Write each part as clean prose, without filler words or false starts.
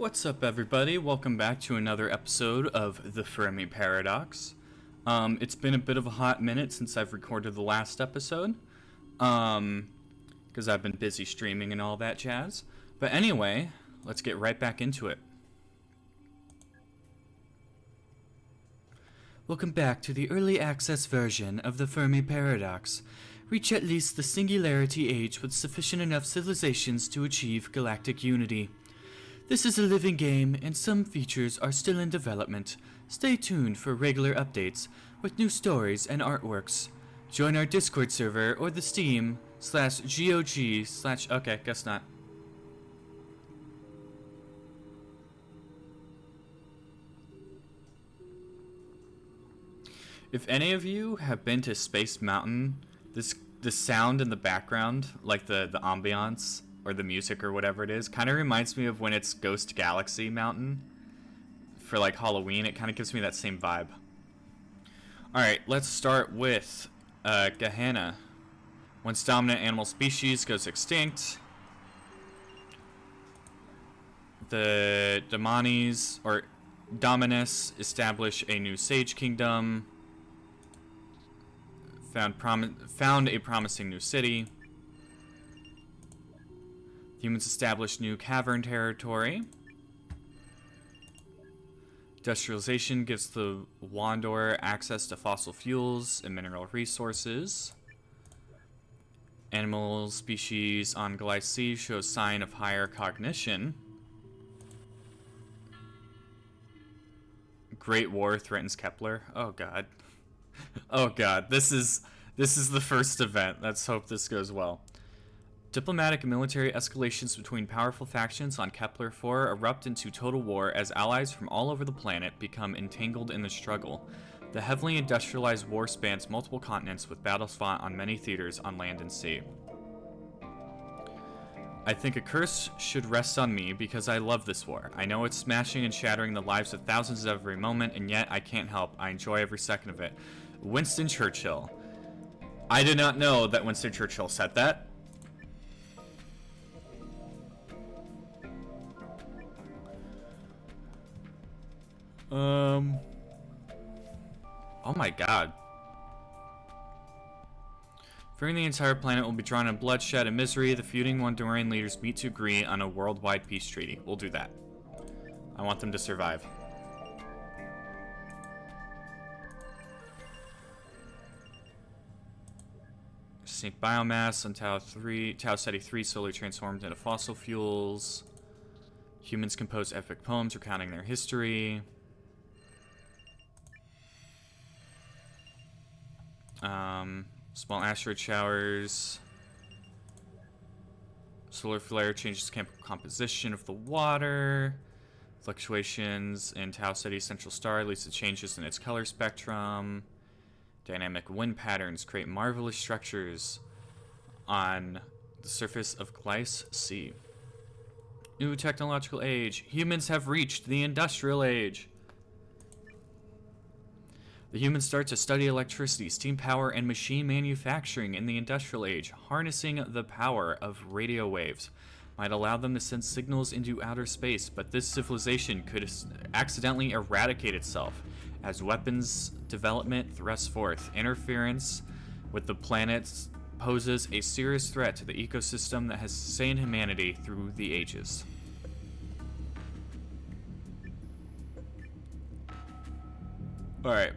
What's up, everybody? Welcome back to another episode of the Fermi Paradox. It's been a bit of a hot minute since I've recorded the last episode, because I've been busy streaming and all that jazz. But anyway, let's get right back into it. Welcome back to the early access version of the Fermi Paradox. Reach at least the singularity age with sufficient enough civilizations to achieve galactic unity. This is a living game, and some features are still in development. Stay tuned for regular updates with new stories and artworks. Join our Discord server or the Steam/GOG/ okay, guess not. If any of you have been to Space Mountain, the sound in the background, like the ambiance, or the music or whatever it is, kind of reminds me of when it's Ghost Galaxy Mountain for like Halloween. It kind of gives me that same vibe. Alright, let's start with Gehenna. Once dominant animal species goes extinct, the Damanis, or Dominus, establish a new sage kingdom, found a promising new city. Humans establish new cavern territory. Industrialization gives the Wandor access to fossil fuels and mineral resources. Animal species on Glycine shows sign of higher cognition. Great War threatens Kepler. Oh god. Oh god, this is the first event. Let's hope this goes well. Diplomatic and military escalations between powerful factions on Kepler-4 erupt into total war as allies from all over the planet become entangled in the struggle. The heavily industrialized war spans multiple continents with battles fought on many theaters on land and sea. I think a curse should rest on me because I love this war. I know it's smashing and shattering the lives of thousands every moment, and yet I can't help. I enjoy every second of it. Winston Churchill. I did not know that Winston Churchill said that. Oh my god. Fearing the entire planet will be drawn in bloodshed and misery, the feuding Wandorian leaders meet to agree on a worldwide peace treaty. We'll do that. I want them to survive. Sync biomass on Tau Ceti 3 slowly transformed into fossil fuels. Humans compose epic poems recounting their history. Small asteroid showers. Solar flare changes composition of the water. Fluctuations in Tau Ceti's central star leads to changes in its color spectrum. Dynamic wind patterns create marvelous structures on the surface of Glyce C. New technological age. Humans have reached the industrial age. The humans start to study electricity, steam power, and machine manufacturing in the industrial age. Harnessing the power of radio waves might allow them to send signals into outer space, but this civilization could accidentally eradicate itself as weapons development thrusts forth. Interference with the planets poses a serious threat to the ecosystem that has sustained humanity through the ages. Alright.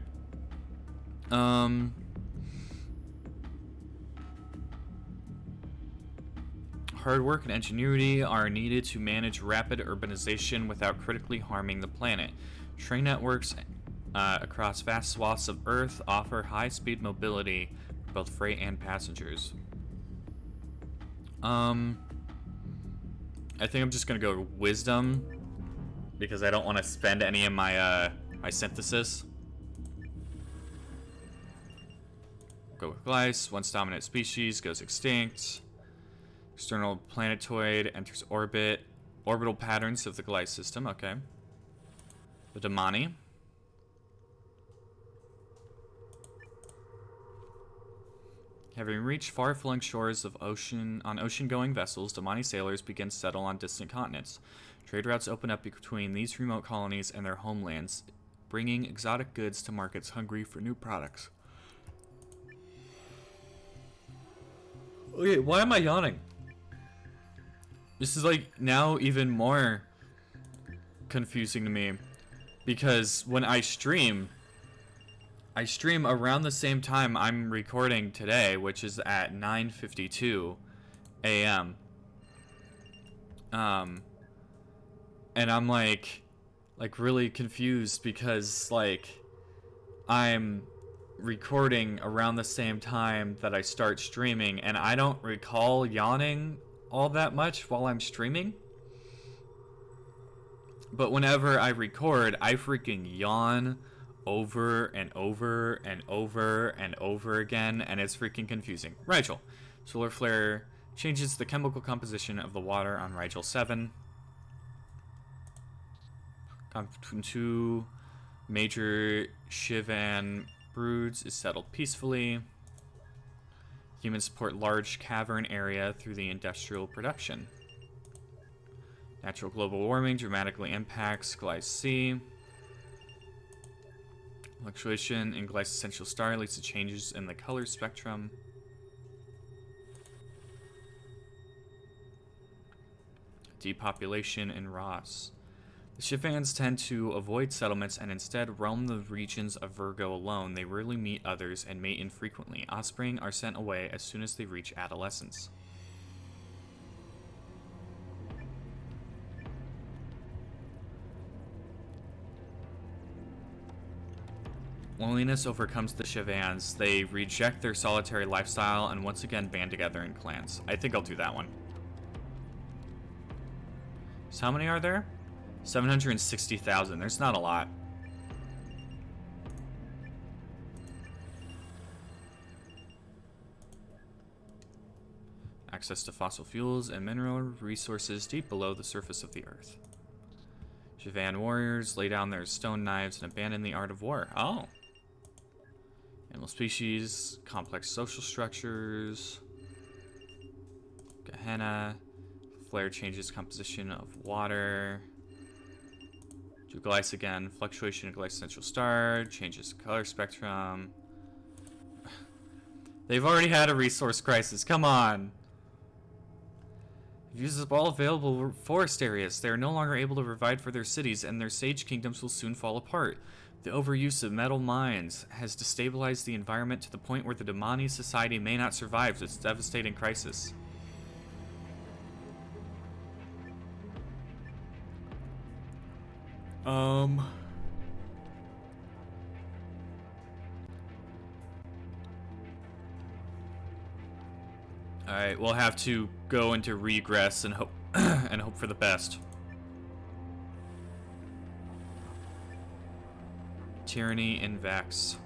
Hard work and ingenuity are needed to manage rapid urbanization without critically harming the planet. Train networks across vast swaths of Earth offer high-speed mobility for both freight and passengers. I think I'm just gonna go wisdom because I don't want to spend any of my my synthesis. Go with Glyce. Once dominant species goes extinct. External planetoid enters orbit. Orbital patterns of the Glyce system. Okay. The Damani. Having reached far-flung shores of ocean on ocean-going vessels, Damani sailors begin to settle on distant continents. Trade routes open up between these remote colonies and their homelands, bringing exotic goods to markets hungry for new products. Okay, why am I yawning? This is like now even more confusing to me, because when I stream around the same time I'm recording today, which is at 9:52 a.m. And I'm like really confused because like I'm recording around the same time that I start streaming, and I don't recall yawning all that much while I'm streaming. But whenever I record, I freaking yawn over and over and over and over again, and it's freaking confusing. Rigel. Solar flare changes the chemical composition of the water on Rigel 7. Conflict between two major Shivan broods is settled peacefully. Humans support large cavern area through the industrial production. Natural global warming dramatically impacts Gliese C. Fluctuation in Gliese essential star leads to changes in the color spectrum. Depopulation in Ross. The Shivans tend to avoid settlements and instead roam the regions of Virgo alone. They rarely meet others and mate infrequently. Offspring are sent away as soon as they reach adolescence. Loneliness overcomes the Shivans. They reject their solitary lifestyle and once again band together in clans. I think I'll do that one. So how many are there? 760,000. There's not a lot. Access to fossil fuels and mineral resources deep below the surface of the earth. Shivan warriors lay down their stone knives and abandon the art of war. Oh. Animal species, complex social structures. Gehenna. Flare changes composition of water. Do Gliese again. Fluctuation of Gliese central star. Changes color spectrum. They've already had a resource crisis. Come on. Uses up all available forest areas. They are no longer able to provide for their cities, and their sage kingdoms will soon fall apart. The overuse of metal mines has destabilized the environment to the point where the Damani society may not survive this devastating crisis. Alright, we'll have to go into regress and hope and hope for the best. Tyranny in Vex.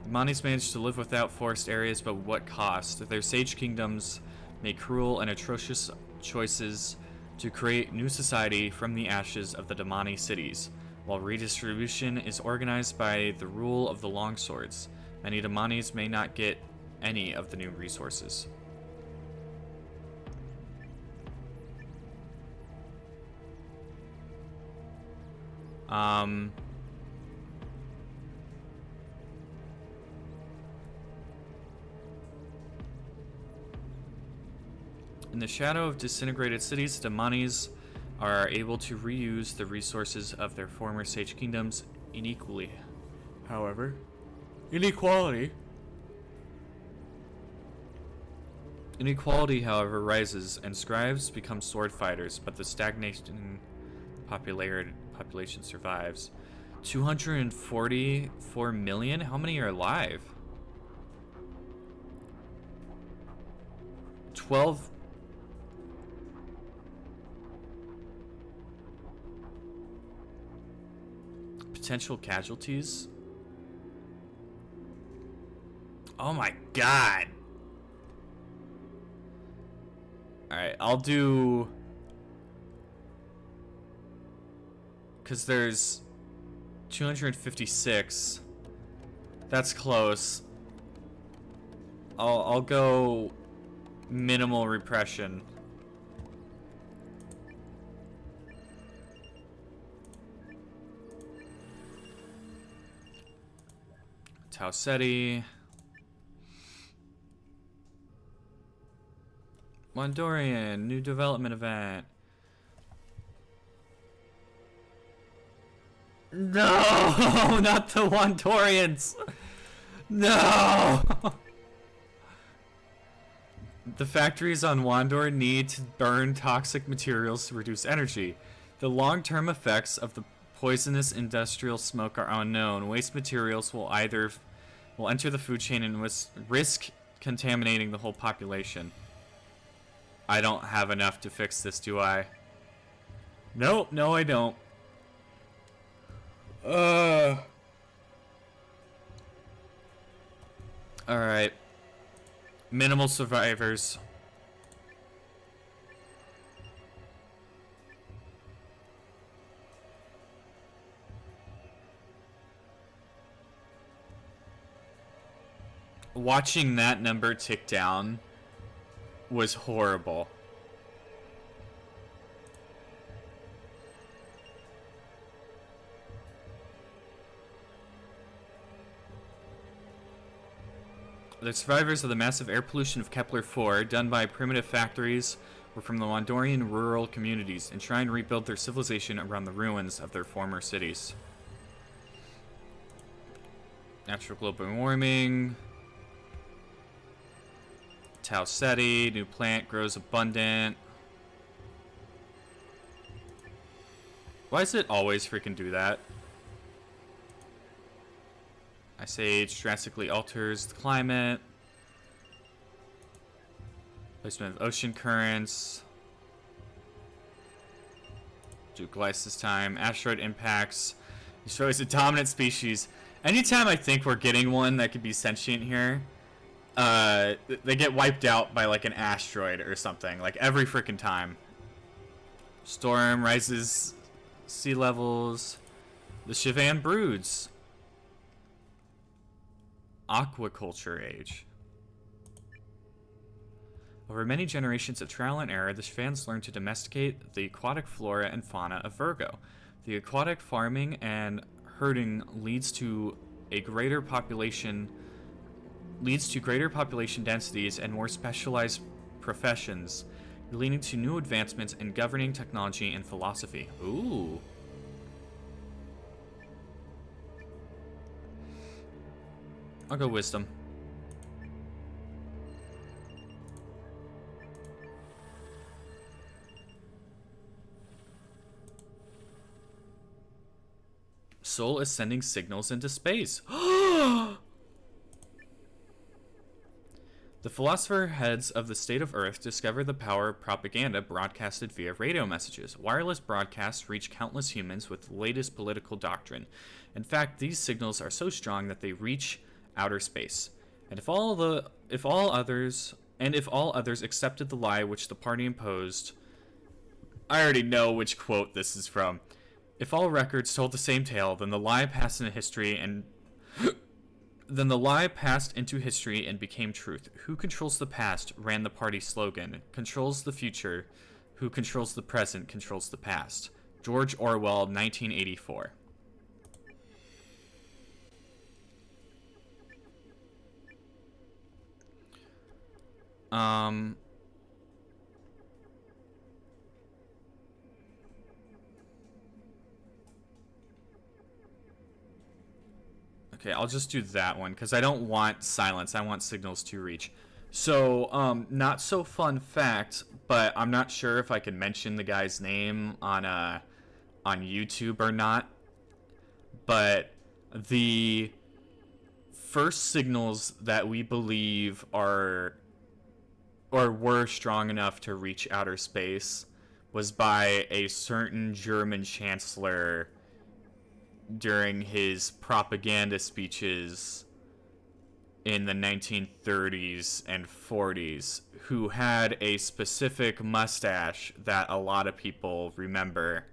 The Manis managed to live without forest areas, but what cost? Their sage kingdoms make cruel and atrocious choices to create new society from the ashes of the Damani cities, while redistribution is organized by the rule of the longswords. Many Damanis may not get any of the new resources. In the shadow of disintegrated cities, Damanis are able to reuse the resources of their former sage kingdoms unequally. However, inequality, however, rises, and scribes become sword fighters, but the stagnation population survives. 244 million? How many are alive? 12. Potential casualties? Oh my god. Alright, I'll do... because there's 256. That's close. I'll go minimal repression. Tau Ceti. Mondorian, new development event. No, not the Wandorians. No. The factories on Wandor need to burn toxic materials to reduce energy. The long-term effects of the poisonous industrial smoke are unknown. Waste materials will enter the food chain and risk contaminating the whole population. I don't have enough to fix this, do I? Nope, no I don't. Alright. Minimal survivors. Watching that number tick down was horrible. The survivors of the massive air pollution of Kepler-4, done by primitive factories, were from the Wandorian rural communities and try and rebuild their civilization around the ruins of their former cities. Natural global warming. Tau Ceti, new plant grows abundant. Why does it always freaking do that? Ice Age drastically alters the climate. Placement of ocean currents. Do glice this time. Asteroid impacts. Destroys a dominant species. Anytime I think we're getting one that could be sentient here, they get wiped out by like an asteroid or something. Like every freaking time. Storm rises sea levels. The Shivan broods. Aquaculture age. Over many generations of trial and error, the Shivans learned to domesticate the aquatic flora and fauna of Virgo. The aquatic farming and herding leads to greater population densities and more specialized professions, leading to new advancements in governing technology and philosophy. Ooh. I'll go wisdom. Soul is sending signals into space. The philosopher heads of the state of Earth discovered the power of propaganda broadcasted via radio messages. Wireless broadcasts reach countless humans with the latest political doctrine. In fact, these signals are so strong that they reach outer space. And if all others accepted the lie which the party imposed, I already know which quote this is from. If all records told the same tale, then the lie passed into history and became truth. Who controls the past ran the party slogan. Controls the future. Who controls the present controls the past. George Orwell, 1984. Okay, I'll just do that one because I don't want silence. I want signals to reach. So, not so fun fact, but I'm not sure if I can mention the guy's name on YouTube or not. But the first signals that we believe are or were strong enough to reach outer space was by a certain German chancellor during his propaganda speeches in the 1930s and 40s, who had a specific mustache that a lot of people remember.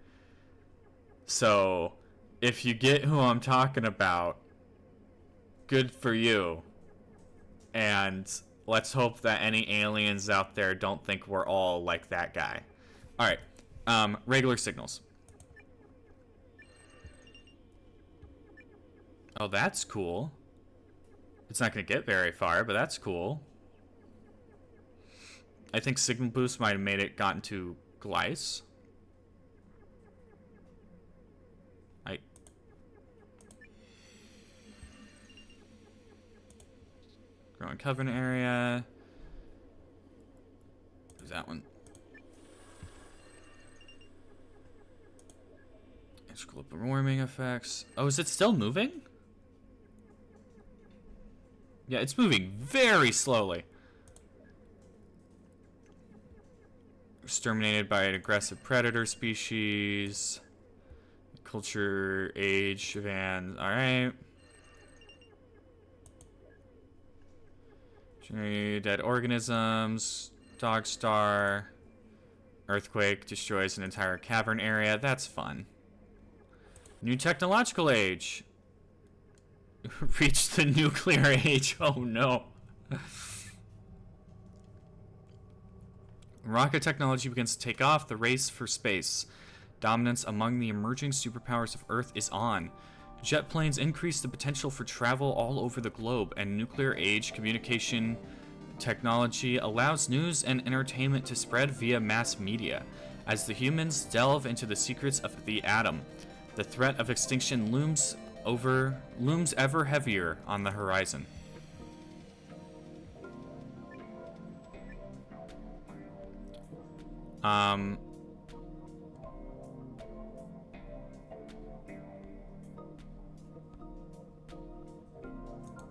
So, if you get who I'm talking about, good for you. And let's hope that any aliens out there don't think we're all like that guy. Alright, regular signals. Oh, that's cool. It's not going to get very far, but that's cool. I think signal boost might have made it gotten to Gleiss. Growing Covenant area. Who's that one? Global warming effects. Oh, is it still moving? Yeah, it's moving very slowly. Exterminated by an aggressive predator species. Culture, age, van. Alright. Dead organisms. Dog star. Earthquake destroys an entire cavern area. That's fun. New technological age. Reach the nuclear age. Oh no. Rocket technology begins to take off. The race for space. Dominance among the emerging superpowers of Earth is on. Jet planes increase the potential for travel all over the globe, and nuclear age communication technology allows news and entertainment to spread via mass media. As the humans delve into the secrets of the atom, the threat of extinction looms ever heavier on the horizon.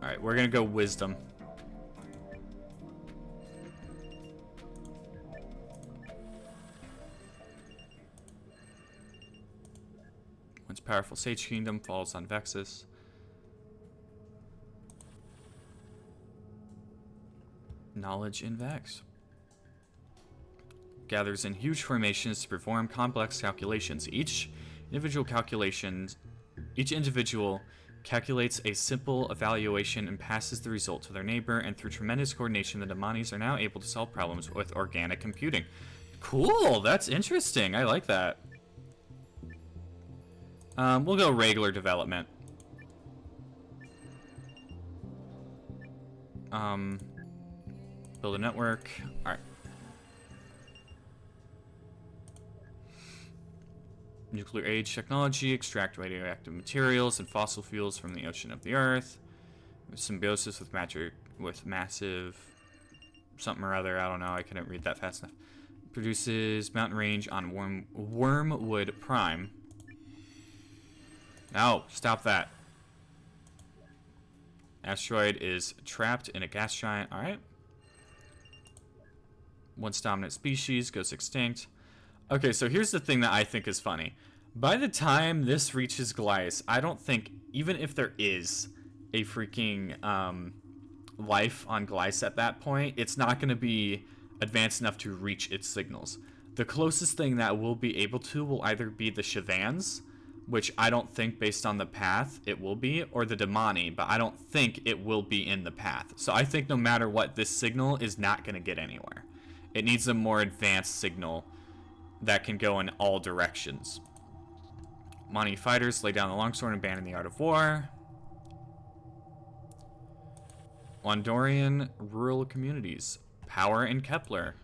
Alright, we're gonna go wisdom. Once powerful Sage Kingdom falls on Vexus. Knowledge in Vex. Gathers in huge formations to perform complex calculations. Each individual calculates a simple evaluation and passes the result to their neighbor, and through tremendous coordination, the Damanis are now able to solve problems with organic computing. Cool, that's interesting. I like that. We'll go regular development. Build a network. Alright. Nuclear age technology, extract radioactive materials and fossil fuels from the ocean of the Earth. Symbiosis with massive something or other. I don't know. I couldn't read that fast enough. Produces mountain range on Wormwood Prime. No, stop that. Asteroid is trapped in a gas giant. All right. Once dominant species goes extinct. Okay, so here's the thing that I think is funny. By the time this reaches Gleiss, I don't think, even if there is a freaking life on Gleiss at that point, it's not going to be advanced enough to reach its signals. The closest thing that we'll be able to will either be the Shivans, which I don't think based on the path it will be, or the Damani, but I don't think it will be in the path. So I think no matter what, this signal is not going to get anywhere. It needs a more advanced signal that can go in all directions. Mani fighters lay down the longsword and abandon the art of war. Wandorian rural communities. Power in Kepler.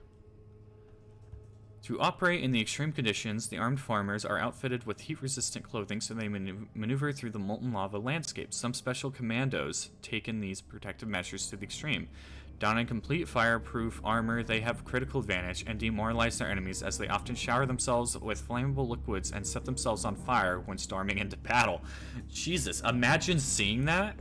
To operate in the extreme conditions, the armed farmers are outfitted with heat-resistant clothing so they maneuver through the molten lava landscape. Some special commandos taken these protective measures to the extreme. Donning complete fireproof armor, they have critical advantage and demoralize their enemies as they often shower themselves with flammable liquids and set themselves on fire when storming into battle. Jesus, imagine seeing that.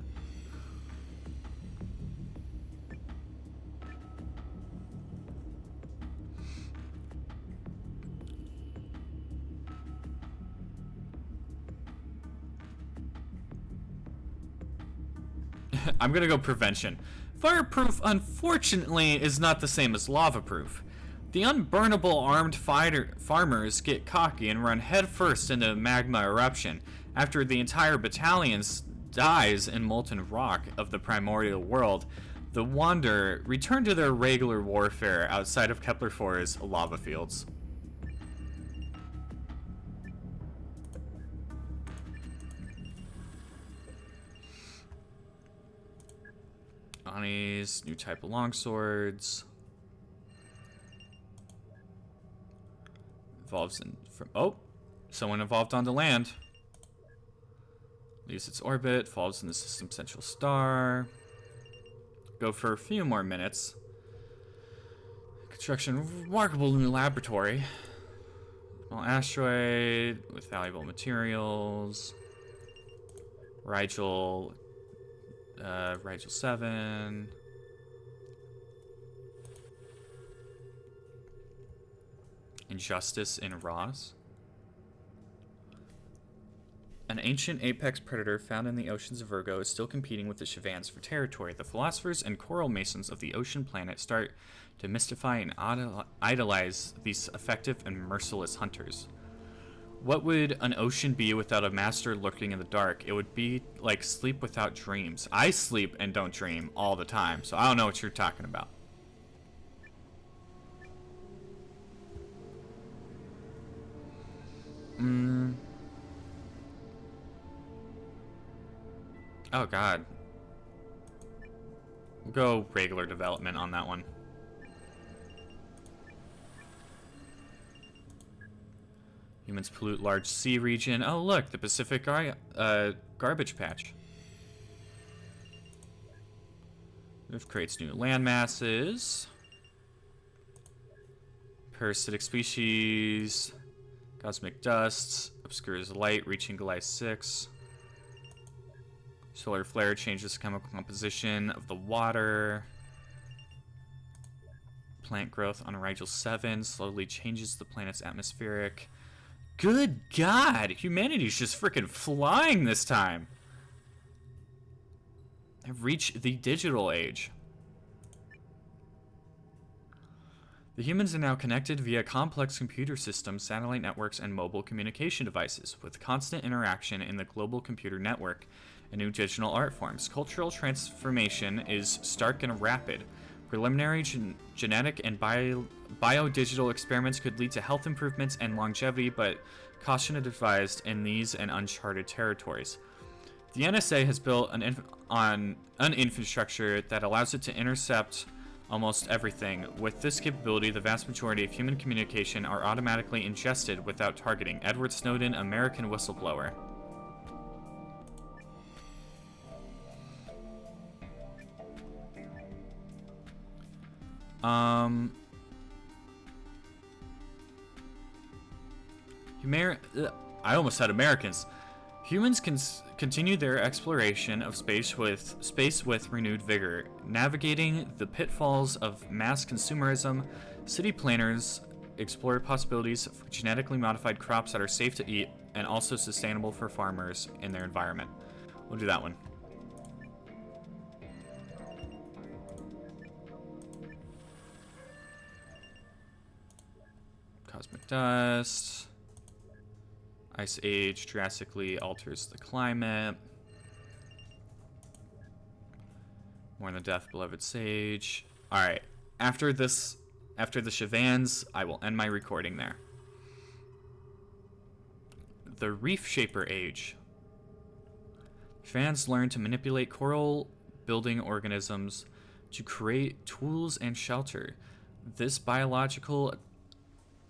I'm gonna go prevention. Fireproof, unfortunately, is not the same as lava-proof. The unburnable armed farmers get cocky and run headfirst into magma eruption. After the entire battalion dies in molten rock of the primordial world, the Wander return to their regular warfare outside of Kepler 4's lava fields. bounties, new type of longswords. Evolves in from, oh, someone evolved onto land. Leaves its orbit, falls in the system's central star. Go for a few more minutes. Construction of a remarkable new laboratory. Small asteroid with valuable materials. Rigel 7. Injustice in Ross. An ancient apex predator found in the oceans of Virgo is still competing with the Shivans for territory. The philosophers and coral masons of the ocean planet start to mystify and idolize these effective and merciless hunters. What would an ocean be without a master lurking in the dark? It would be like sleep without dreams. I sleep and don't dream all the time, so I don't know what you're talking about. Oh god. We'll go regular development on that one. Humans pollute large sea region. Oh look, the Pacific garbage patch. This creates new land masses. Parasitic species. Cosmic dust. Obscures light, reaching Goliath 6. Solar flare changes the chemical composition of the water. Plant growth on Rigel 7 slowly changes the planet's atmospheric. Good God! Humanity's just freaking flying this time. I've reached the digital age. The humans are now connected via complex computer systems, satellite networks, and mobile communication devices, with constant interaction in the global computer network and new digital art forms. Cultural transformation is stark and rapid. Preliminary genetic and biodigital experiments could lead to health improvements and longevity, but caution is advised in these and uncharted territories. The NSA has built an infrastructure that allows it to intercept almost everything. With this capability, the vast majority of human communication are automatically ingested without targeting. Edward Snowden, American whistleblower. I almost said Americans. Humans can continue their exploration of space with renewed vigor, navigating the pitfalls of mass consumerism. City planners explore possibilities for genetically modified crops that are safe to eat and also sustainable for farmers in their environment. We'll do that one. Cosmic dust. Ice Age drastically alters the climate. Mourn the death, beloved sage. Alright, after the Shivans, I will end my recording there. The Reef Shaper Age. Shivans learn to manipulate coral building organisms to create tools and shelter. This biological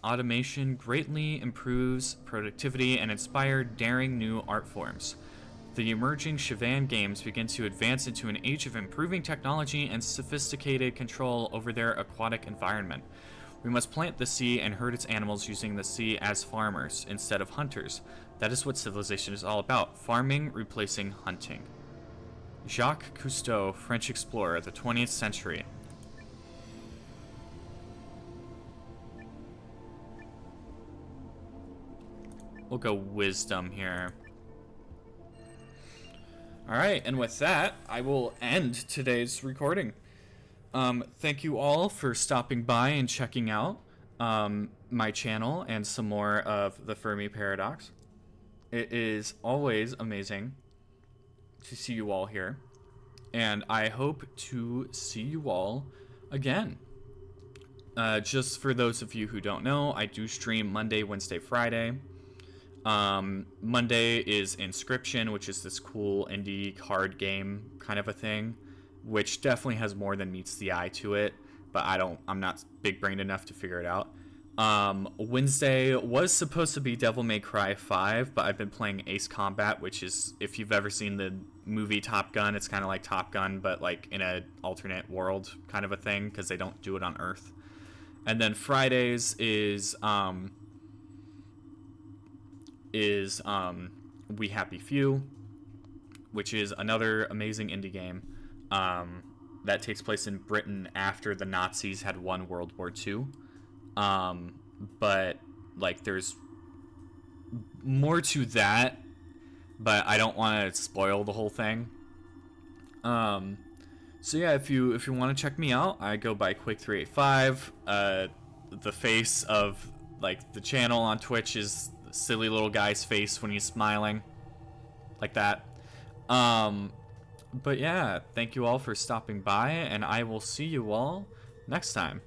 automation greatly improves productivity and inspires daring new art forms. The emerging Shivan games begin to advance into an age of improving technology and sophisticated control over their aquatic environment. We must plant the sea and herd its animals using the sea as farmers instead of hunters. That is what civilization is all about, farming replacing hunting. Jacques Cousteau, French explorer, the 20th century. We'll go wisdom here. Alright, and with that, I will end today's recording. Thank you all for stopping by and checking out my channel and some more of the Fermi Paradox. It is always amazing to see you all here, and I hope to see you all again. Just for those of you who don't know, I do stream Monday, Wednesday, Friday. Monday is Inscription, which is this cool indie card game kind of a thing. which definitely has more than meets the eye to it, but I'm not big brained enough to figure it out. Wednesday was supposed to be Devil May Cry 5, but I've been playing Ace Combat, which is, if you've ever seen the movie Top Gun, it's kind of like Top Gun, but like in an alternate world kind of a thing, because they don't do it on Earth. And then Fridays is We Happy Few, which is another amazing indie game that takes place in Britain after the Nazis had won World War II. But like there's more to that, but I don't want to spoil the whole thing. So yeah, if you want to check me out, I go by Quake 385. The face of like the channel on Twitch is the silly little guy's face when he's smiling, like that. But yeah, thank you all for stopping by, and I will see you all next time.